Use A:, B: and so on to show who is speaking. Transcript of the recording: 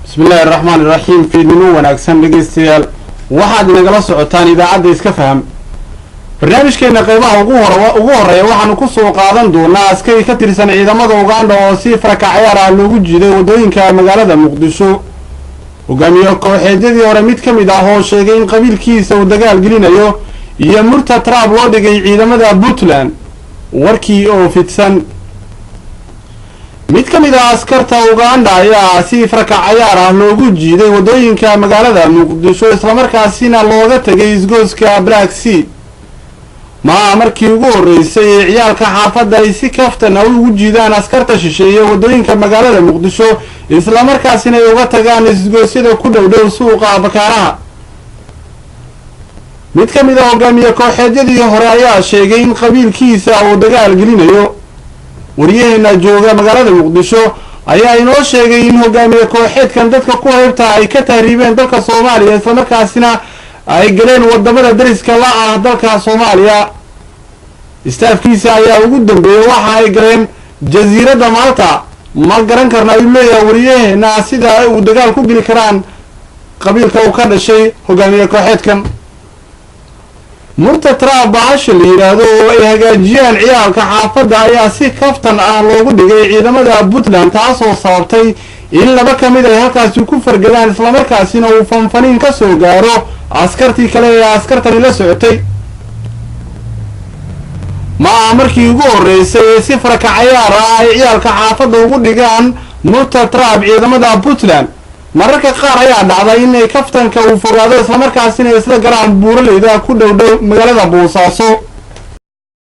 A: بسم الله الرحمن الرحيم في نمو وناكسن لقيستيال واحد نقل سعوتان إذا عد يسكفهم برنامج كينا قيبها وغورة وحن كسو قادن دون ناس كي كتير سنة إذا مضى وغاندا وصيفر كعيارة اللوغو جيدة ودوين كمقالة مقدسو وقامي القوحيدي ورميد كم إذا هو شيئين قبيل كيسة ودقال قلين أيو يمرت تراب ودقي إذا مضى بوتلان warkii oo fidsan mid kamid ah askarta Uganda ayaa si farkacayaar ah loogu jiiday wadooyinka magaalada Muqdisho isla markaasina looga tagay isgooska Black Sea markii ugu horeysay ciyaalka xaafadda ay si kaftan ah ugu jiidaan askarta shisheeye wadooyinka magaalada Muqdisho isla markaasina ay uga tagaan isgoosyada ku dhow suuqa Bakaaraha mid kamid ah hogaamiye kooxeedyadii hore ayaa sheegay in qabiilkiisa uu dagaal gelinayo wariyaheenna jooga magaalada Muqdisho ayaa inoo sheegay in hogaamiye kooxeedkan dadka ku haybta ay ka taariibeen dalka Soomaaliya isla markaasina ay galeen wadamada dariska la ah dalka Soomaaliya istaafkiisa ayaa ugu dambeeyay waxa ay galeen jasiiradda Malta ma garan karna inuu leeyahay wariyaheenna sida ay u dagaal ku geli karaan qabiilka uu ka dhashay hogaamiye kooxeedkan مرت تراب عاش اللي يرادو أي هجاجيان عيال كحافظ أي أسي كفتن لوجو دقي إذا ماذا بوتلان تعصوا صارتي إلا بكا مذا هكا سكوفر جلان إسلام كاسين وفنفنين كسو جارو عسكرتي كلا عسكرتني لسعتي ما عمركي يقول رئيس سفر كعيار عيال كحافظ وجو دقان مرت تراب إذا ماذا بوتلان mararka qaar ayaa dhacday in kaftanka uu fogaado isla markaasina isla galaan buuraleyda ku dhow magaalada Boosaaso